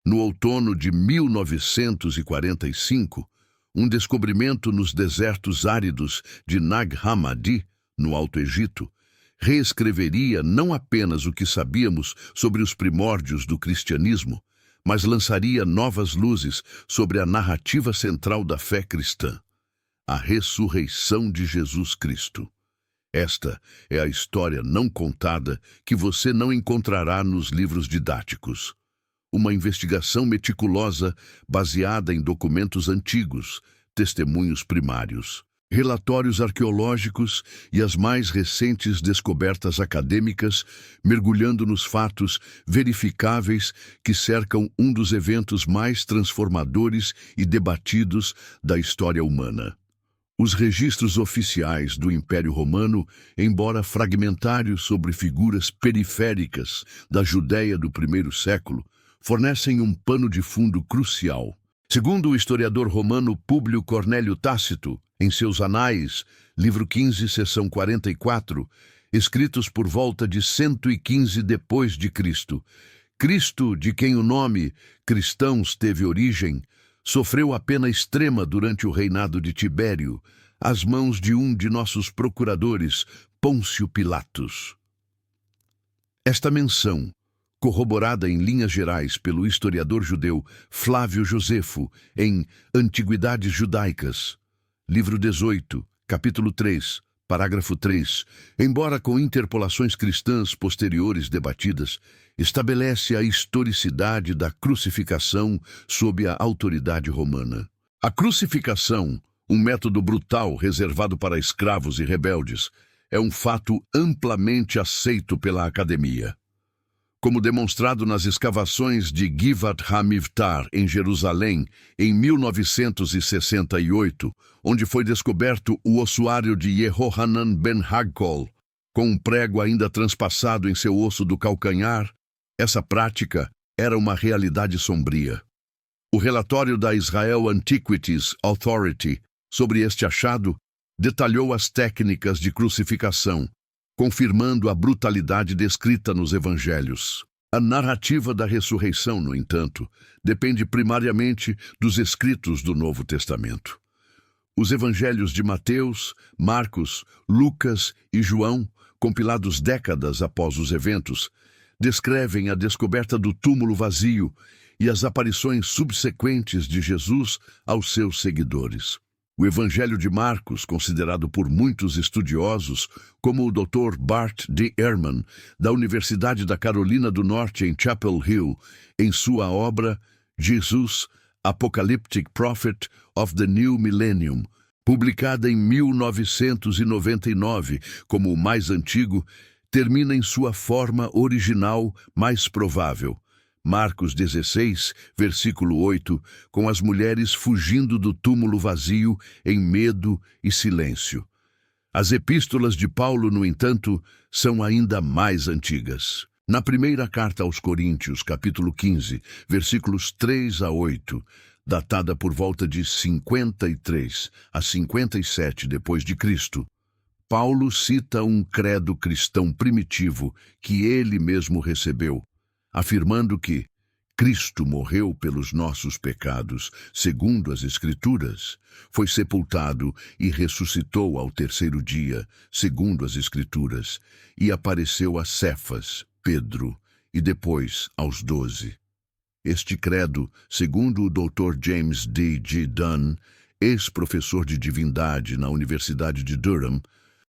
No outono de 1945, um descobrimento nos desertos áridos de Nag Hammadi, no Alto Egito, reescreveria não apenas o que sabíamos sobre os primórdios do cristianismo, mas lançaria novas luzes sobre a narrativa central da fé cristã, a ressurreição de Jesus Cristo. Esta é a história não contada que você não encontrará nos livros didáticos. Uma investigação meticulosa baseada em documentos antigos, testemunhos primários, relatórios arqueológicos e as mais recentes descobertas acadêmicas, mergulhando nos fatos verificáveis que cercam um dos eventos mais transformadores e debatidos da história humana. Os registros oficiais do Império Romano, embora fragmentários sobre figuras periféricas da Judéia do primeiro século, fornecem um pano de fundo crucial. Segundo o historiador romano Públio Cornélio Tácito, em seus Anais, livro 15, seção 44, escritos por volta de 115 depois de Cristo, Cristo, de quem o nome cristãos teve origem, sofreu a pena extrema durante o reinado de Tibério, às mãos de um de nossos procuradores, Pôncio Pilatos. Esta menção, corroborada em linhas gerais pelo historiador judeu Flávio Josefo em Antiguidades Judaicas, livro 18, capítulo 3, parágrafo 3, embora com interpolações cristãs posteriores debatidas, estabelece a historicidade da crucificação sob a autoridade romana. A crucificação, um método brutal reservado para escravos e rebeldes, é um fato amplamente aceito pela academia. Como demonstrado nas escavações de Givat HaMivtar, em Jerusalém, em 1968, onde foi descoberto o ossuário de Yehohanan ben Hagkol, com um prego ainda transpassado em seu osso do calcanhar, essa prática era uma realidade sombria. O relatório da Israel Antiquities Authority sobre este achado detalhou as técnicas de crucificação, confirmando a brutalidade descrita nos evangelhos. A narrativa da ressurreição, no entanto, depende primariamente dos escritos do Novo Testamento. Os evangelhos de Mateus, Marcos, Lucas e João, compilados décadas após os eventos, descrevem a descoberta do túmulo vazio e as aparições subsequentes de Jesus aos seus seguidores. O Evangelho de Marcos, considerado por muitos estudiosos como o Dr. Bart D. Ehrman, da Universidade da Carolina do Norte em Chapel Hill, em sua obra Jesus, Apocalyptic Prophet of the New Millennium, publicada em 1999 como o mais antigo, termina em sua forma original mais provável. Marcos 16, versículo 8, com as mulheres fugindo do túmulo vazio em medo e silêncio. As epístolas de Paulo, no entanto, são ainda mais antigas. Na primeira carta aos Coríntios, capítulo 15, versículos 3 a 8, datada por volta de 53 a 57 depois de Cristo, Paulo cita um credo cristão primitivo que ele mesmo recebeu, afirmando que Cristo morreu pelos nossos pecados, segundo as Escrituras, foi sepultado e ressuscitou ao terceiro dia, segundo as Escrituras, e apareceu a Cefas, Pedro, e depois aos 12. Este credo, segundo o Dr. James D. G. Dunn, ex-professor de divindade na Universidade de Durham,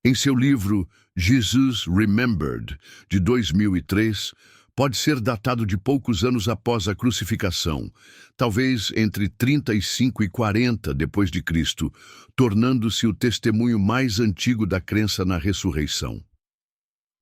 em seu livro Jesus Remembered, de 2003, pode ser datado de poucos anos após a crucificação, talvez entre 35 e 40 depois de Cristo, tornando-se o testemunho mais antigo da crença na ressurreição.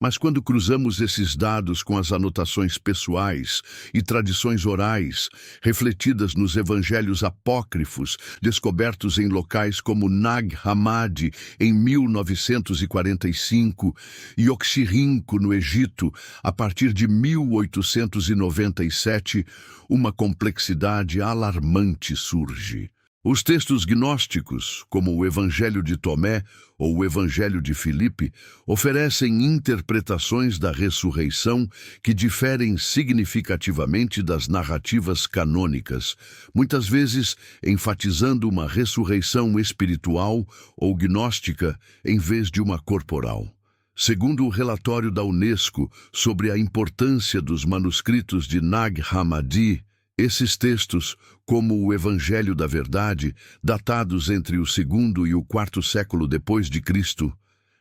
Mas quando cruzamos esses dados com as anotações pessoais e tradições orais, refletidas nos evangelhos apócrifos, descobertos em locais como Nag Hammadi, em 1945, e Oxirrinco, no Egito, a partir de 1897, uma complexidade alarmante surge. Os textos gnósticos, como o Evangelho de Tomé ou o Evangelho de Filipe, oferecem interpretações da ressurreição que diferem significativamente das narrativas canônicas, muitas vezes enfatizando uma ressurreição espiritual ou gnóstica em vez de uma corporal. Segundo o relatório da Unesco sobre a importância dos manuscritos de Nag Hammadi, esses textos, como o Evangelho da Verdade, datados entre o segundo e o quarto século depois de Cristo,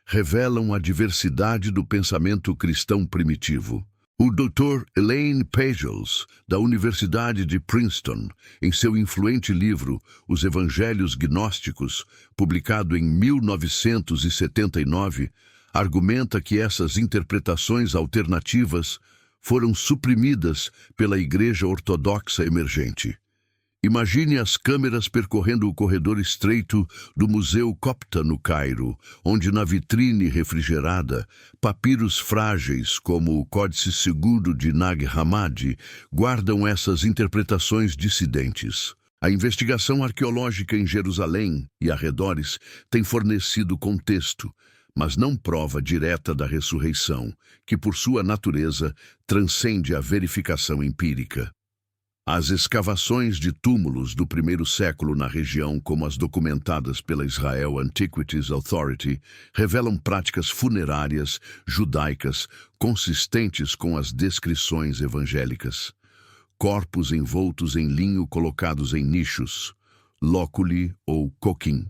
revelam a diversidade do pensamento cristão primitivo. O Dr. Elaine Pagels, da Universidade de Princeton, em seu influente livro Os Evangelhos Gnósticos, publicado em 1979, argumenta que essas interpretações alternativas foram suprimidas pela Igreja Ortodoxa emergente. Imagine as câmeras percorrendo o corredor estreito do Museu Copta, no Cairo, onde na vitrine refrigerada, papiros frágeis como o Códice Segundo de Nag Hammadi guardam essas interpretações dissidentes. A investigação arqueológica em Jerusalém e arredores tem fornecido contexto, mas não prova direta da ressurreição, que por sua natureza transcende a verificação empírica. As escavações de túmulos do primeiro século na região, como as documentadas pela Israel Antiquities Authority, revelam práticas funerárias judaicas consistentes com as descrições evangélicas. Corpos envoltos em linho colocados em nichos, lóculi ou coquim,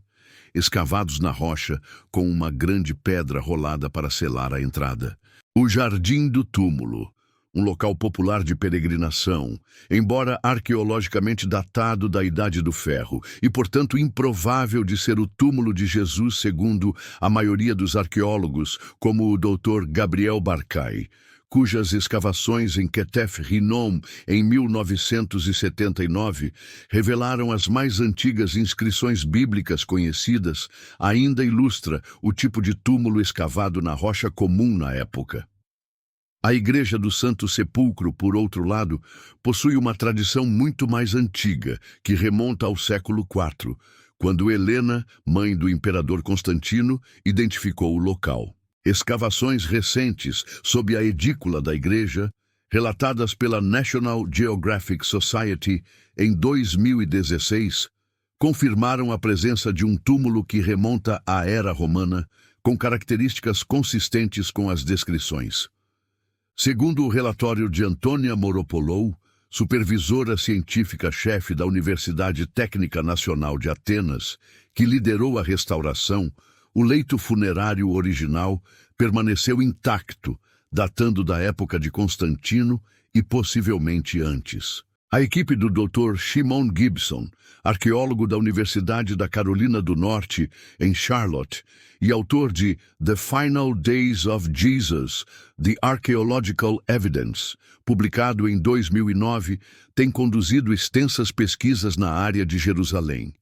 escavados na rocha com uma grande pedra rolada para selar a entrada. O Jardim do Túmulo, um local popular de peregrinação, embora arqueologicamente datado da Idade do Ferro e, portanto, improvável de ser o túmulo de Jesus segundo a maioria dos arqueólogos, como o Dr. Gabriel Barkay, cujas escavações em Ketef Hinnom em 1979 revelaram as mais antigas inscrições bíblicas conhecidas, ainda ilustra o tipo de túmulo escavado na rocha comum na época. A Igreja do Santo Sepulcro, por outro lado, possui uma tradição muito mais antiga, que remonta ao século IV, quando Helena, mãe do imperador Constantino, identificou o local. Escavações recentes sob a edícula da igreja, relatadas pela National Geographic Society em 2016, confirmaram a presença de um túmulo que remonta à era romana, com características consistentes com as descrições. Segundo o relatório de Antônia Moropolou, supervisora científica-chefe da Universidade Técnica Nacional de Atenas, que liderou a restauração, o leito funerário original permaneceu intacto, datando da época de Constantino e possivelmente antes. A equipe do Dr. Shimon Gibson, arqueólogo da Universidade da Carolina do Norte, em Charlotte, e autor de The Final Days of Jesus, The Archaeological Evidence, publicado em 2009, tem conduzido extensas pesquisas na área de Jerusalém.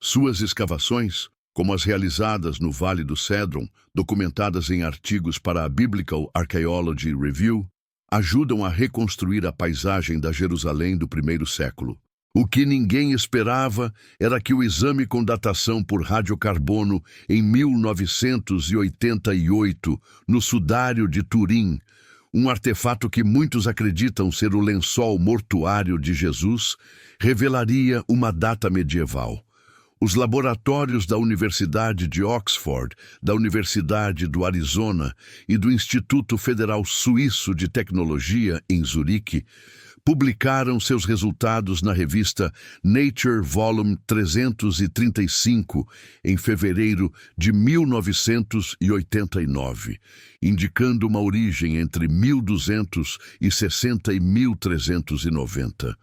Suas escavações, como as realizadas no Vale do Cédron, documentadas em artigos para a Biblical Archaeology Review, ajudam a reconstruir a paisagem da Jerusalém do primeiro século. O que ninguém esperava era que o exame com datação por radiocarbono em 1988, no Sudário de Turim, um artefato que muitos acreditam ser o lençol mortuário de Jesus, revelaria uma data medieval. Os laboratórios da Universidade de Oxford, da Universidade do Arizona e do Instituto Federal Suíço de Tecnologia, em Zurique, publicaram seus resultados na revista Nature Volume 335 em fevereiro de 1989, indicando uma origem entre 1260 e 1390.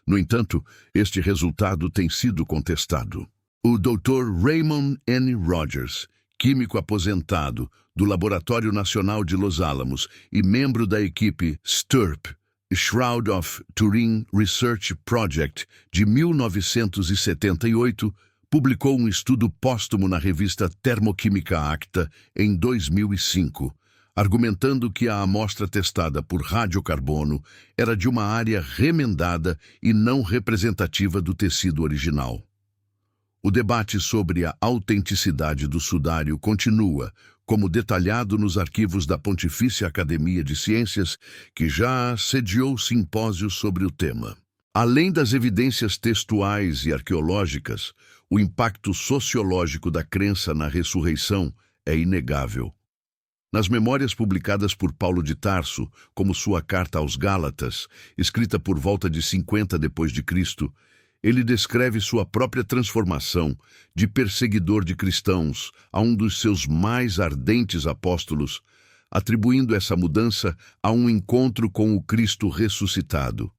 No entanto, este resultado tem sido contestado. O Dr. Raymond N. Rogers, químico aposentado do Laboratório Nacional de Los Alamos e membro da equipe STURP, Shroud of Turin Research Project, de 1978, publicou um estudo póstumo na revista Thermochimica Acta em 2005, argumentando que a amostra testada por radiocarbono era de uma área remendada e não representativa do tecido original. O debate sobre a autenticidade do sudário continua, como detalhado nos arquivos da Pontifícia Academia de Ciências, que já sediou simpósios sobre o tema. Além das evidências textuais e arqueológicas, o impacto sociológico da crença na ressurreição é inegável. Nas memórias publicadas por Paulo de Tarso, como sua carta aos Gálatas, escrita por volta de 50 d.C., ele descreve sua própria transformação de perseguidor de cristãos a um dos seus mais ardentes apóstolos, atribuindo essa mudança a um encontro com o Cristo ressuscitado.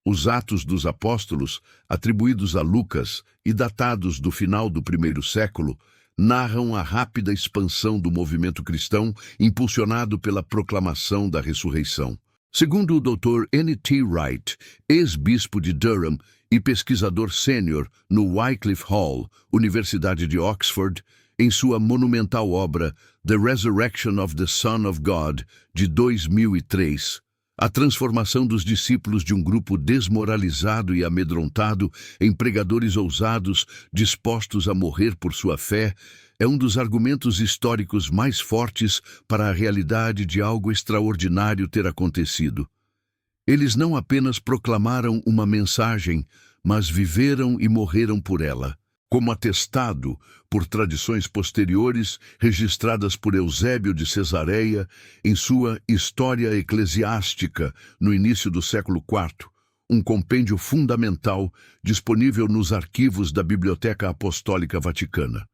Os Atos dos Apóstolos, atribuídos a Lucas e datados do final do primeiro século, narram a rápida expansão do movimento cristão impulsionado pela proclamação da ressurreição. Segundo o Dr. N. T. Wright, ex-bispo de Durham e pesquisador sênior no Wycliffe Hall, Universidade de Oxford, em sua monumental obra The Resurrection of the Son of God, de 2003, a transformação dos discípulos de um grupo desmoralizado e amedrontado em pregadores ousados dispostos a morrer por sua fé é um dos argumentos históricos mais fortes para a realidade de algo extraordinário ter acontecido. Eles não apenas proclamaram uma mensagem, mas viveram e morreram por ela, como atestado por tradições posteriores registradas por Eusébio de Cesareia em sua História Eclesiástica no início do século IV, um compêndio fundamental disponível nos arquivos da Biblioteca Apostólica Vaticana.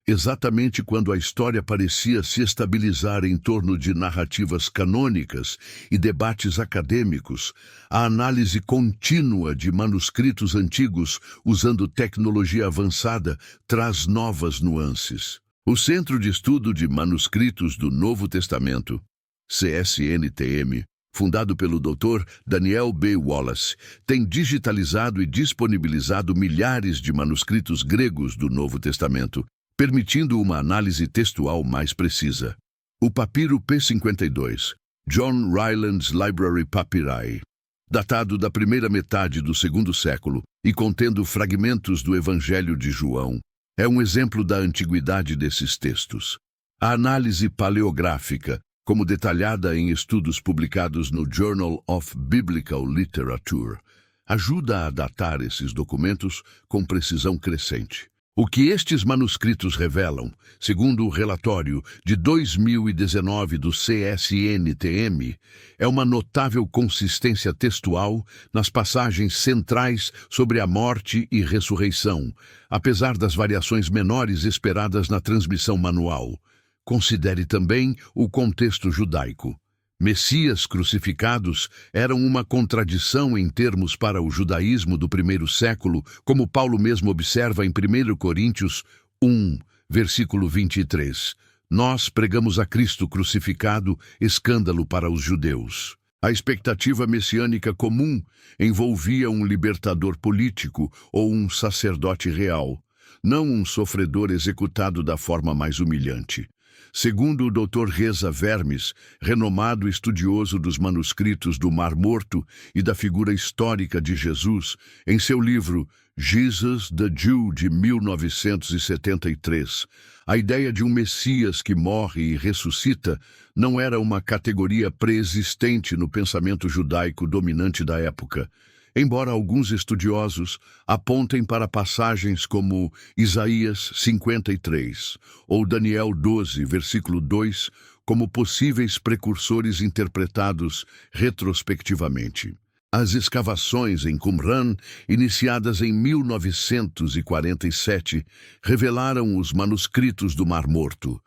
Exatamente quando a história parecia se estabilizar em torno de narrativas canônicas e debates acadêmicos, a análise contínua de manuscritos antigos usando tecnologia avançada traz novas nuances. O Centro de Estudo de Manuscritos do Novo Testamento, CSNTM, fundado pelo Dr. Daniel B. Wallace, tem digitalizado e disponibilizado milhares de manuscritos gregos do Novo Testamento, permitindo uma análise textual mais precisa. O papiro P52, John Ryland's Library Papyri, datado da primeira metade do segundo século e contendo fragmentos do Evangelho de João, é um exemplo da antiguidade desses textos. A análise paleográfica, como detalhada em estudos publicados no Journal of Biblical Literature, ajuda a datar esses documentos com precisão crescente. O que estes manuscritos revelam, segundo o relatório de 2019 do CSNTM, é uma notável consistência textual nas passagens centrais sobre a morte e ressurreição, apesar das variações menores esperadas na transmissão manual. Considere também o contexto judaico. Messias crucificados eram uma contradição em termos para o judaísmo do primeiro século, como Paulo mesmo observa em 1 Coríntios 1, versículo 23. Nós pregamos a Cristo crucificado, escândalo para os judeus. A expectativa messiânica comum envolvia um libertador político ou um sacerdote real, não um sofredor executado da forma mais humilhante. Segundo o Dr. Reza Vermes, renomado estudioso dos manuscritos do Mar Morto e da figura histórica de Jesus, em seu livro Jesus the Jew, de 1973, a ideia de um Messias que morre e ressuscita não era uma categoria pré-existente no pensamento judaico dominante da época, embora alguns estudiosos apontem para passagens como Isaías 53 ou Daniel 12, versículo 2, como possíveis precursores interpretados retrospectivamente. As escavações em Qumran, iniciadas em 1947, revelaram os manuscritos do Mar Morto,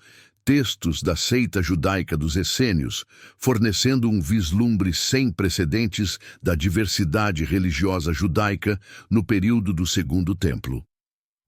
textos da seita judaica dos essênios, fornecendo um vislumbre sem precedentes da diversidade religiosa judaica no período do Segundo Templo.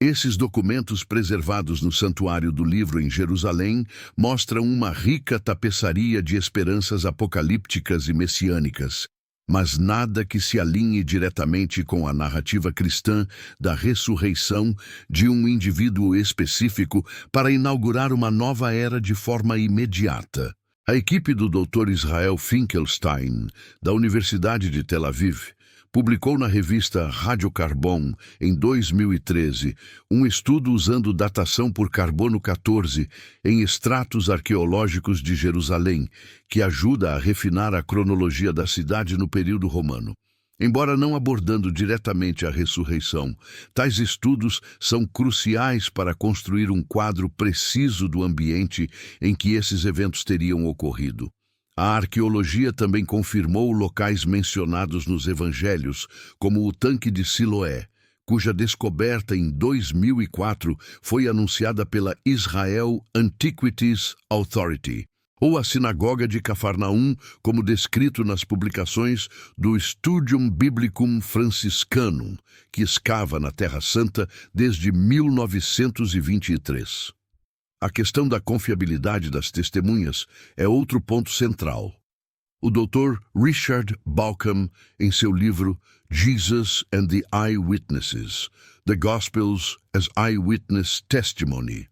Esses documentos preservados no Santuário do Livro em Jerusalém mostram uma rica tapeçaria de esperanças apocalípticas e messiânicas, mas nada que se alinhe diretamente com a narrativa cristã da ressurreição de um indivíduo específico para inaugurar uma nova era de forma imediata. A equipe do Dr. Israel Finkelstein, da Universidade de Tel Aviv, publicou na revista Radiocarbon, em 2013, um estudo usando datação por carbono 14 em estratos arqueológicos de Jerusalém, que ajuda a refinar a cronologia da cidade no período romano. Embora não abordando diretamente a ressurreição, tais estudos são cruciais para construir um quadro preciso do ambiente em que esses eventos teriam ocorrido. A arqueologia também confirmou locais mencionados nos evangelhos, como o tanque de Siloé, cuja descoberta em 2004 foi anunciada pela Israel Antiquities Authority, ou a sinagoga de Cafarnaum, como descrito nas publicações do Studium Biblicum Franciscanum, que escava na Terra Santa desde 1923. A questão da confiabilidade das testemunhas é outro ponto central. O Dr. Richard Bauckham, em seu livro Jesus and the Eyewitnesses, The Gospels as Eyewitness Testimony,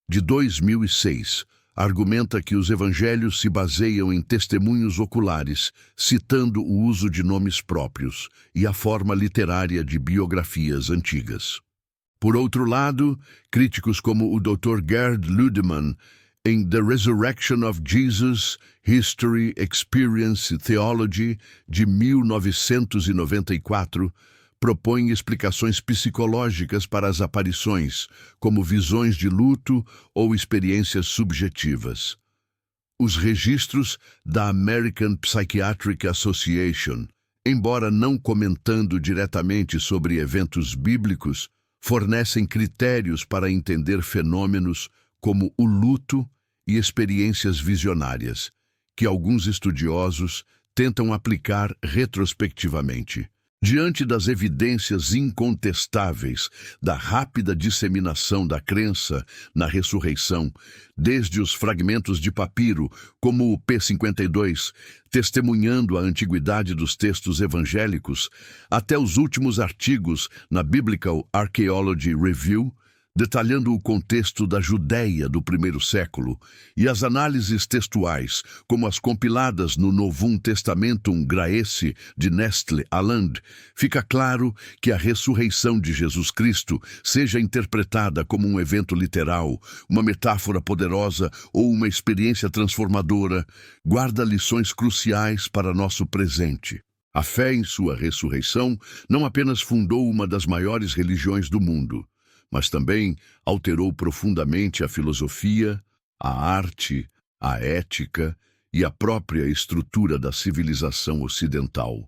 de 2006, argumenta que os evangelhos se baseiam em testemunhos oculares, citando o uso de nomes próprios e a forma literária de biografias antigas. Por outro lado, críticos como o Dr. Gerd Ludemann, em The Resurrection of Jesus, History, Experience, Theology, de 1994, propõem explicações psicológicas para as aparições, como visões de luto ou experiências subjetivas. Os registros da American Psychiatric Association, embora não comentando diretamente sobre eventos bíblicos, fornecem critérios para entender fenômenos como o luto e experiências visionárias, que alguns estudiosos tentam aplicar retrospectivamente. Diante das evidências incontestáveis da rápida disseminação da crença na ressurreição, desde os fragmentos de papiro, como o P52, testemunhando a antiguidade dos textos evangélicos, até os últimos artigos na Biblical Archaeology Review, detalhando o contexto da Judéia do primeiro século, e as análises textuais, como as compiladas no Novum Testamentum Graece de Nestle Aland, fica claro que a ressurreição de Jesus Cristo, seja interpretada como um evento literal, uma metáfora poderosa ou uma experiência transformadora, guarda lições cruciais para nosso presente. A fé em sua ressurreição não apenas fundou uma das maiores religiões do mundo, mas também alterou profundamente a filosofia, a arte, a ética e a própria estrutura da civilização ocidental.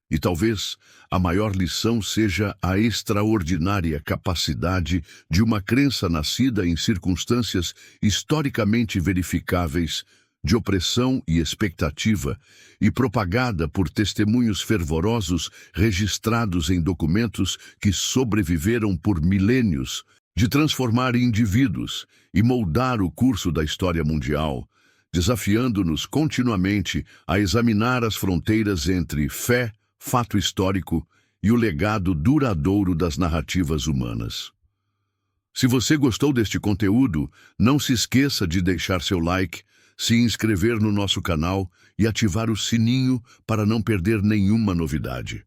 E talvez a maior lição seja a extraordinária capacidade de uma crença nascida em circunstâncias historicamente verificáveis, de opressão e expectativa, e propagada por testemunhos fervorosos registrados em documentos que sobreviveram por milênios, de transformar indivíduos e moldar o curso da história mundial, desafiando-nos continuamente a examinar as fronteiras entre fé, fato histórico e o legado duradouro das narrativas humanas. Se você gostou deste conteúdo, não se esqueça de deixar seu like, se inscrever no nosso canal e ativar o sininho para não perder nenhuma novidade.